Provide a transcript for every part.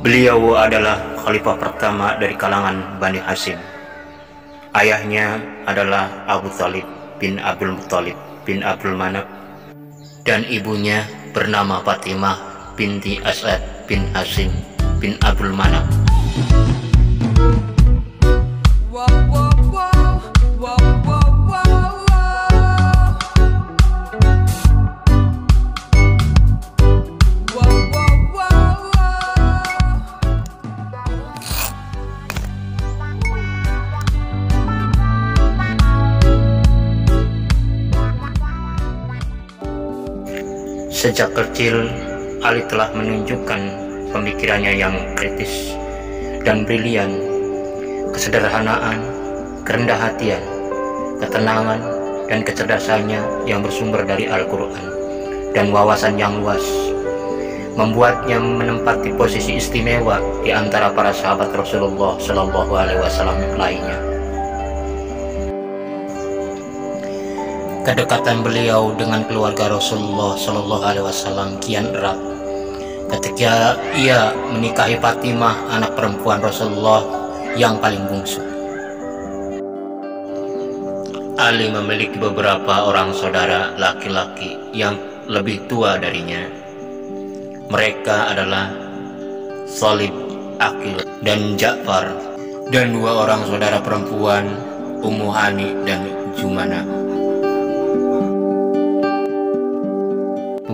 Beliau adalah khalifah pertama dari kalangan Bani Hashim. Ayahnya adalah Abu Thalib bin Abdul Muttalib bin Abdul Manaf, dan ibunya bernama Fatimah binti As'ad bin Hashim bin Abdul Manaf. Sejak kecil, Ali telah menunjukkan pemikirannya yang kritis dan brilian, kesederhanaan, kerendah hatian, ketenangan, dan kecerdasannya yang bersumber dari Al-Quran dan wawasan yang luas membuatnya menempati posisi istimewa di antara para sahabat Rasulullah Shallallahu Alaihi Wasallam lainnya. Kedekatan beliau dengan keluarga Rasulullah Shallallahu Alaihi Wasallam kian erat ketika ia menikahi Fatimah, anak perempuan Rasulullah yang paling bungsu. Ali memiliki beberapa orang saudara laki-laki yang lebih tua darinya. Mereka adalah Thalib, Aqil, dan Ja'far, dan dua orang saudara perempuan, Ummu Hani dan Jumana.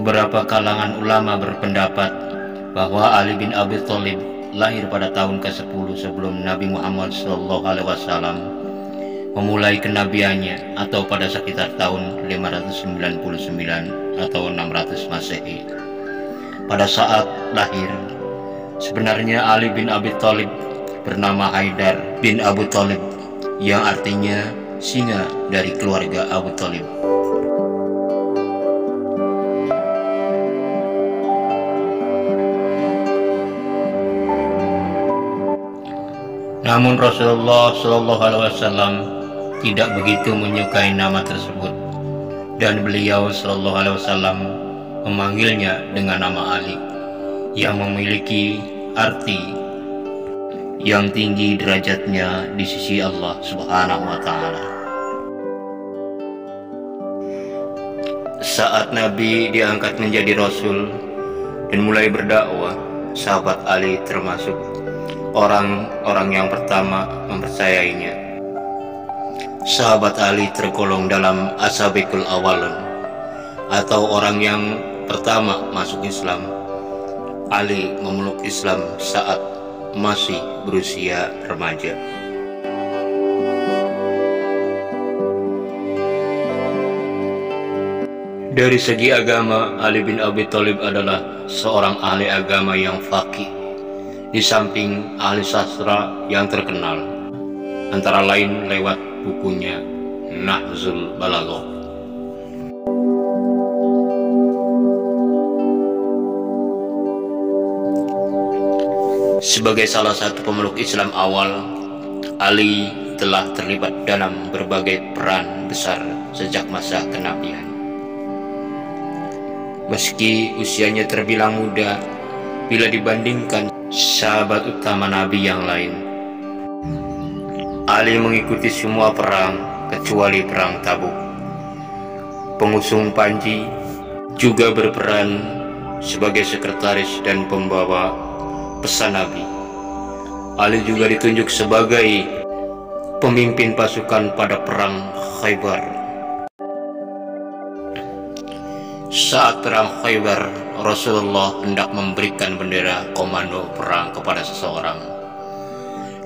Beberapa kalangan ulama berpendapat bahwa Ali bin Abi Thalib lahir pada tahun ke-10 sebelum Nabi Muhammad SAW memulai kenabiannya, atau pada sekitar tahun 599 atau 600 Masehi. Pada saat lahir, sebenarnya Ali bin Abi Thalib bernama Haidar bin Abu Thalib, yang artinya singa dari keluarga Abu Thalib. Namun Rasulullah SAW tidak begitu menyukai nama tersebut, dan beliau SAW memanggilnya dengan nama Ali, yang memiliki arti yang tinggi derajatnya di sisi Allah Subhanahu wa Ta'ala. Saat Nabi diangkat menjadi Rasul dan mulai berdakwah, sahabat Ali termasuk orang-orang yang pertama mempercayainya. Sahabat Ali tergolong dalam As-Sabiqul Awwalun, atau orang yang pertama masuk Islam. Ali memeluk Islam saat masih berusia remaja. Dari segi agama, Ali bin Abi Thalib adalah seorang ahli agama yang faqih, di samping ahli sastra yang terkenal, antara lain lewat bukunya Nahjul Balaghah. Sebagai salah satu pemeluk Islam awal, Ali telah terlibat dalam berbagai peran besar sejak masa kenabian. Meski usianya terbilang muda bila dibandingkan sahabat utama Nabi yang lain, Ali mengikuti semua perang kecuali perang Tabuk. Pengusung Panji, juga berperan sebagai sekretaris dan pembawa pesan Nabi. Ali juga ditunjuk sebagai pemimpin pasukan pada perang Khaybar. Saat perang Khaybar, Rasulullah hendak memberikan bendera komando perang kepada seseorang.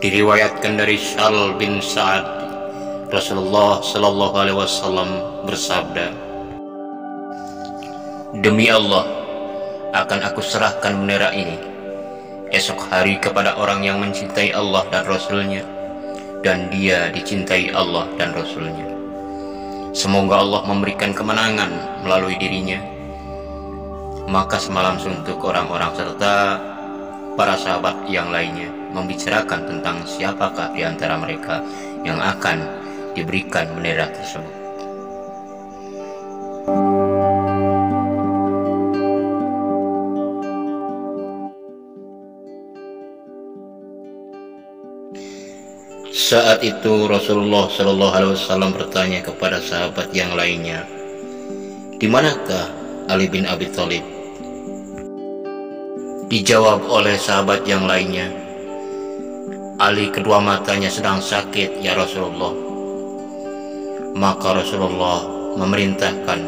Diriwayatkan dari Sahl bin Sa'ad, Rasulullah Shallallahu Alaihi Wasallam bersabda, "Demi Allah, akan aku serahkan bendera ini esok hari kepada orang yang mencintai Allah dan Rasulnya, dan dia dicintai Allah dan Rasulnya. Semoga Allah memberikan kemenangan melalui dirinya." Maka semalam suntuk orang-orang serta para sahabat yang lainnya membicarakan tentang siapakah di antara mereka yang akan diberikan bendera tersebut. Saat itu Rasulullah Shallallahu Alaihi Wasallam bertanya kepada sahabat yang lainnya, "Di manakah Ali bin Abi Thalib?" Dijawab oleh sahabat yang lainnya, "Ali kedua matanya sedang sakit ya Rasulullah." Maka Rasulullah memerintahkan,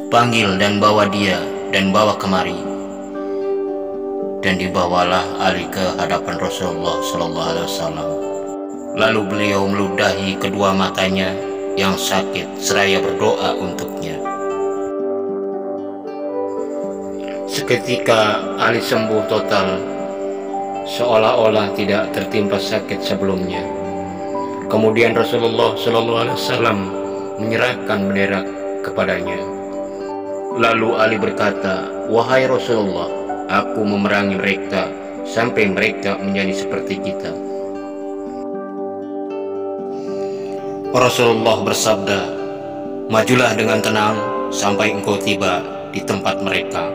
"Panggil dan bawa dia dan bawa kemari." Dan dibawalah Ali ke hadapan Rasulullah Sallallahu Alaihi Wasallam. Lalu beliau meludahi kedua matanya yang sakit seraya berdoa untuknya. Seketika Ali sembuh total, seolah-olah tidak tertimpa sakit sebelumnya. Kemudian Rasulullah Sallallahu Alaihi Wasallam menyerahkan bendera kepadanya. Lalu Ali berkata, "Wahai Rasulullah, aku memerangi mereka sampai mereka menjadi seperti kita." Rasulullah bersabda, "Majulah dengan tenang sampai engkau tiba di tempat mereka.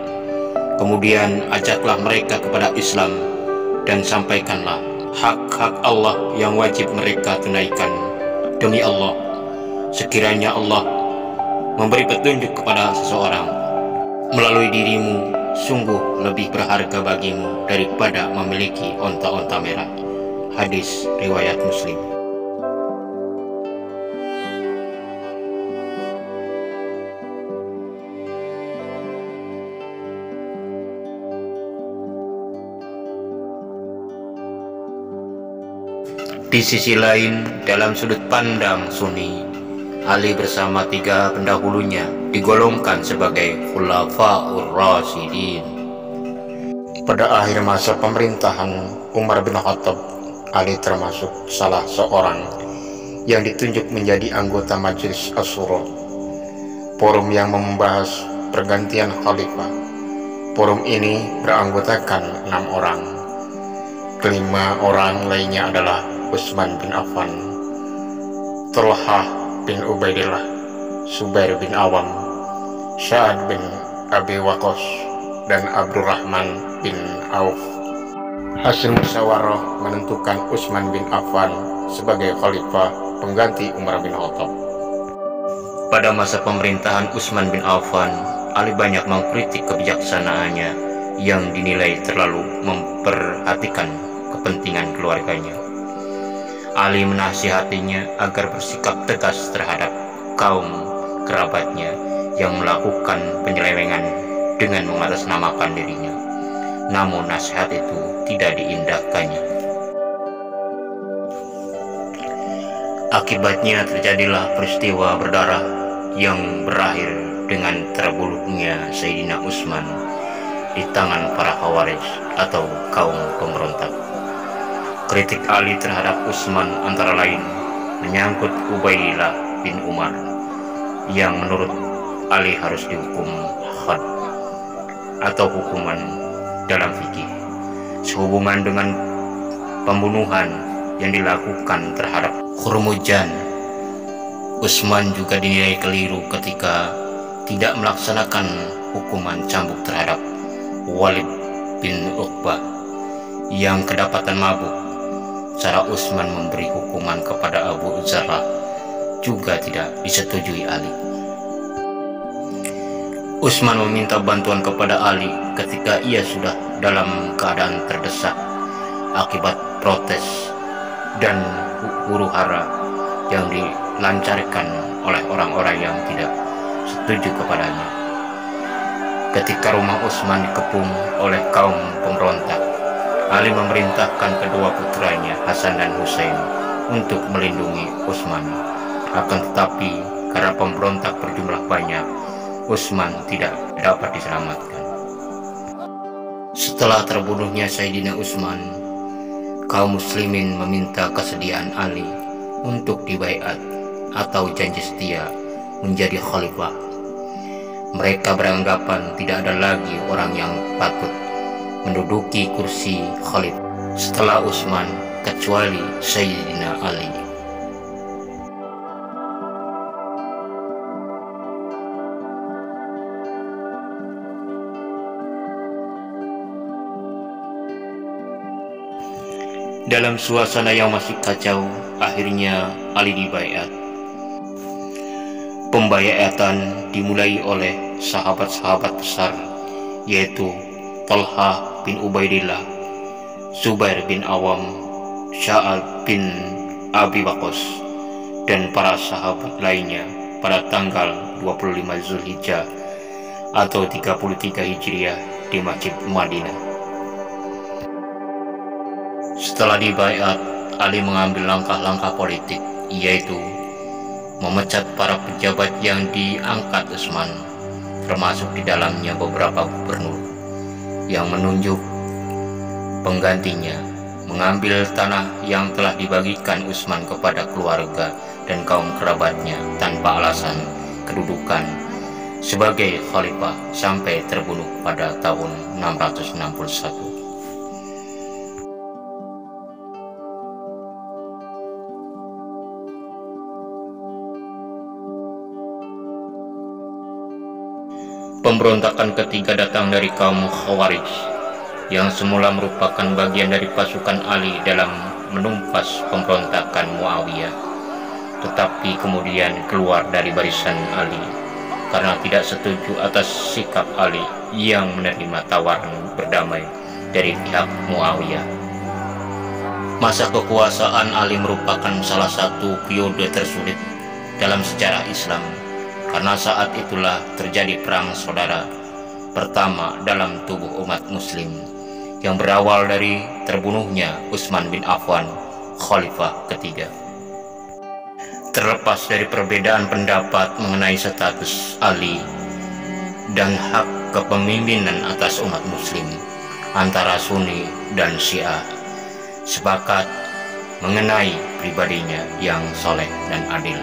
Kemudian ajaklah mereka kepada Islam dan sampaikanlah hak-hak Allah yang wajib mereka tunaikan. Demi Allah, sekiranya Allah memberi petunjuk kepada seseorang melalui dirimu, sungguh lebih berharga bagimu daripada memiliki onta-onta merah." Hadis riwayat Muslim. Di sisi lain, dalam sudut pandang Sunni, Ali bersama tiga pendahulunya digolongkan sebagai Khulafaur Rasyidin. Pada akhir masa pemerintahan Umar bin Khattab, Ali termasuk salah seorang yang ditunjuk menjadi anggota Majelis Asyura, forum yang membahas pergantian khalifah. Forum ini beranggotakan 6 orang. Kelima orang lainnya adalah Utsman bin Affan, Thalhah bin Ubaidillah, Zubair bin Awam, Sa'ad bin Abi Waqqas, dan Abdurrahman bin Auf. Hasil musyawarah menentukan Utsman bin Affan sebagai khalifah pengganti Umar bin Khattab. Pada masa pemerintahan Utsman bin Affan, Ali banyak mengkritik kebijaksanaannya yang dinilai terlalu memperhatikan kepentingan keluarganya. Ali menasihatinya agar bersikap tegas terhadap kaum kerabatnya yang melakukan penyelewengan dengan mengatasnamakan dirinya. Namun nasihat itu tidak diindahkannya. Akibatnya terjadilah peristiwa berdarah yang berakhir dengan terbunuhnya Sayyidina Utsman di tangan para Khawarij atau kaum pemberontak. Kritik Ali terhadap Utsman antara lain menyangkut Ubaidillah bin Umar yang menurut Ali harus dihukum had atau hukuman dalam fikih sehubungan dengan pembunuhan yang dilakukan terhadap Hurmuzan. Utsman juga dinilai keliru ketika tidak melaksanakan hukuman cambuk terhadap Walid bin Uqbah yang kedapatan mabuk. Cara Utsman memberi hukuman kepada Abu Zarrah juga tidak disetujui Ali. Utsman meminta bantuan kepada Ali ketika ia sudah dalam keadaan terdesak akibat protes dan huru-hara yang dilancarkan oleh orang-orang yang tidak setuju kepadanya. Ketika rumah Utsman dikepung oleh kaum pemberontak, Ali memerintahkan kedua putranya Hasan dan Husain untuk melindungi Utsman. Akan tetapi karena pemberontak berjumlah banyak, Utsman tidak dapat diselamatkan. Setelah terbunuhnya Sayyidina Utsman, kaum muslimin meminta kesediaan Ali untuk dibaiat atau janji setia menjadi khalifah. Mereka beranggapan tidak ada lagi orang yang patut menduduki kursi khalifah setelah Utsman kecuali Sayyidina Ali. Dalam suasana yang masih kacau, akhirnya Ali dibaiat. Pembaiatan dimulai oleh sahabat-sahabat besar, yaitu Talha bin Ubaidillah, Zubair bin Awam, Sa'ad bin Abi Waqqas, dan para sahabat lainnya pada tanggal 25 Zulhijjah atau 33 Hijriah di Masjid Madinah. Setelah dibaiat, Ali mengambil langkah-langkah politik, yaitu memecat para pejabat yang diangkat Utsman, termasuk di dalamnya beberapa gubernur, yang menunjuk penggantinya, mengambil tanah yang telah dibagikan Utsman kepada keluarga dan kaum kerabatnya tanpa alasan kedudukan sebagai khalifah sampai terbunuh pada tahun 661. Pemberontakan ketiga datang dari kaum Khawarij, yang semula merupakan bagian dari pasukan Ali dalam menumpas pemberontakan Muawiyah, tetapi kemudian keluar dari barisan Ali karena tidak setuju atas sikap Ali yang menerima tawaran berdamai dari pihak Muawiyah. Masa kekuasaan Ali merupakan salah satu periode tersulit dalam sejarah Islam, karena saat itulah terjadi perang saudara pertama dalam tubuh umat muslim, yang berawal dari terbunuhnya Utsman bin Affan, khalifah ketiga. Terlepas dari perbedaan pendapat mengenai status Ali dan hak kepemimpinan atas umat muslim antara Sunni dan Syiah, sepakat mengenai pribadinya yang soleh dan adil.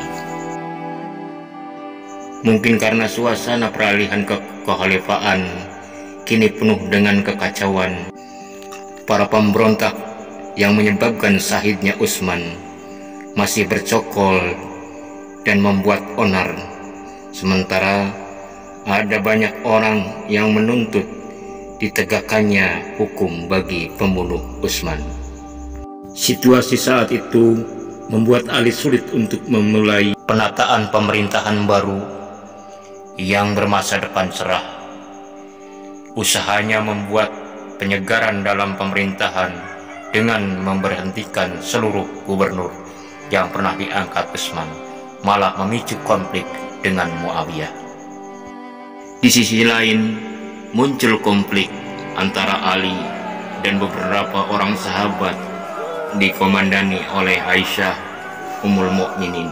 Mungkin karena suasana peralihan kekhalifaan kini penuh dengan kekacauan, para pemberontak yang menyebabkan syahidnya Utsman masih bercokol dan membuat onar, sementara ada banyak orang yang menuntut ditegakkannya hukum bagi pembunuh Utsman. Situasi saat itu membuat Ali sulit untuk memulai penataan pemerintahan baru yang bermasa depan cerah. Usahanya membuat penyegaran dalam pemerintahan dengan memberhentikan seluruh gubernur yang pernah diangkat Utsman, malah memicu konflik dengan Muawiyah. Di sisi lain, muncul konflik antara Ali dan beberapa orang sahabat dikomandani oleh Aisyah Ummul Mukminin.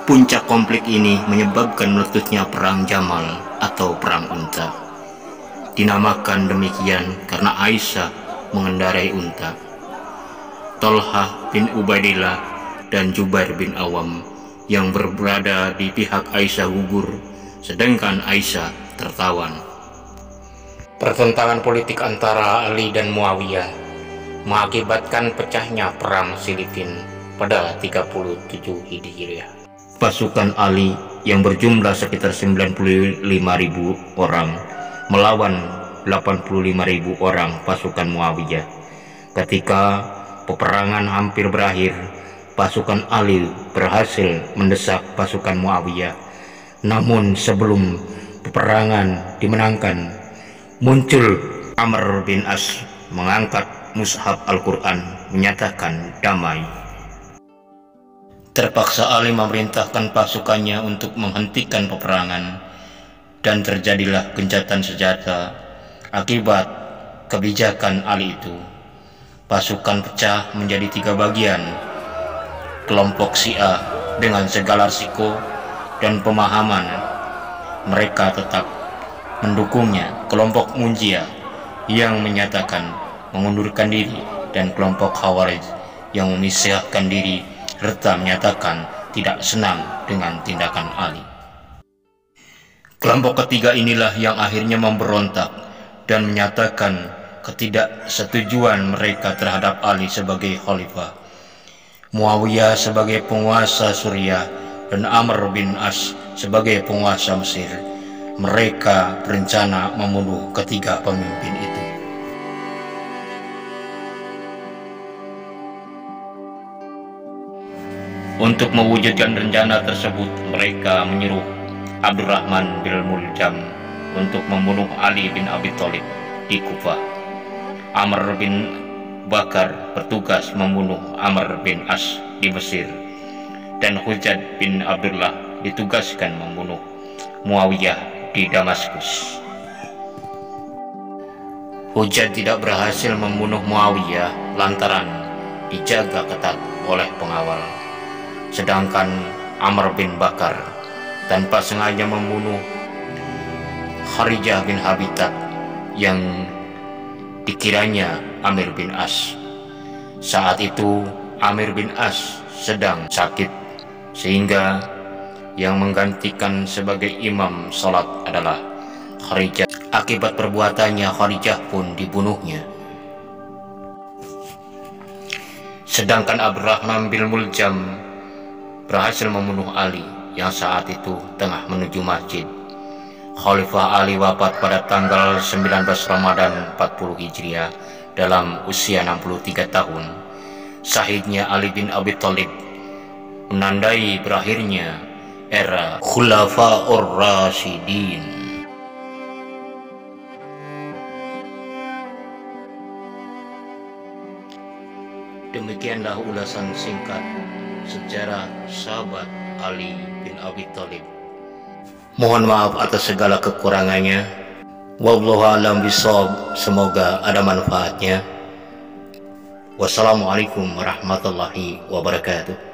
Puncak konflik ini menyebabkan meletusnya Perang Jamal atau Perang Unta. Dinamakan demikian karena Aisyah mengendarai unta. Talha bin Ubaidillah dan Zubair bin Awam yang berada di pihak Aisyah gugur, sedangkan Aisyah tertawan. Pertentangan politik antara Ali dan Muawiyah mengakibatkan pecahnya Perang Siffin pada 37 Hijriah. Pasukan Ali yang berjumlah sekitar 95.000 orang melawan 85.000 orang pasukan Muawiyah. Ketika peperangan hampir berakhir, pasukan Ali berhasil mendesak pasukan Muawiyah. Namun sebelum peperangan dimenangkan, muncul Amr bin As mengangkat mushaf Al-Quran menyatakan damai. Terpaksa Ali memerintahkan pasukannya untuk menghentikan peperangan, dan terjadilah gencatan senjata akibat kebijakan Ali itu. Pasukan pecah menjadi 3 bagian. Kelompok Syiah dengan segala risiko dan pemahaman mereka tetap mendukungnya, kelompok Munjiah yang menyatakan mengundurkan diri, dan kelompok Khawarij yang memisahkan diri serta menyatakan tidak senang dengan tindakan Ali. Kelompok ketiga inilah yang akhirnya memberontak dan menyatakan ketidaksetujuan mereka terhadap Ali sebagai khalifah, Muawiyah sebagai penguasa Suriah, dan Amr bin As sebagai penguasa Mesir. Mereka berencana membunuh ketiga pemimpin itu. Untuk mewujudkan rencana tersebut, mereka menyuruh Abdurrahman bin Muljam untuk membunuh Ali bin Abi Thalib di Kufah. Amr bin Bakar bertugas membunuh Amr bin As di Mesir, dan Hujjaj bin Abdullah ditugaskan membunuh Muawiyah di Damaskus. Hujjaj tidak berhasil membunuh Muawiyah lantaran dijaga ketat oleh pengawal. Sedangkan Amr bin Bakar tanpa sengaja membunuh Kharijah bin Habitat yang dikiranya Amir bin As. Saat itu Amir bin As sedang sakit, sehingga yang menggantikan sebagai imam salat adalah Kharijah. Akibat perbuatannya, Kharijah pun dibunuhnya. Sedangkan Abdurrahman bin Muljam berhasil membunuh Ali yang saat itu tengah menuju masjid. Khalifah Ali wafat pada tanggal 19 Ramadan 40 Hijriah dalam usia 63 tahun. Syahidnya Ali bin Abi Thalib menandai berakhirnya era Khulafaur Rasyidin. Demikianlah ulasan singkat sejarah sahabat Ali bin Abi Thalib. Mohon maaf atas segala kekurangannya. Wallahu a'lam bishawab. Semoga ada manfaatnya. Wassalamualaikum warahmatullahi wabarakatuh.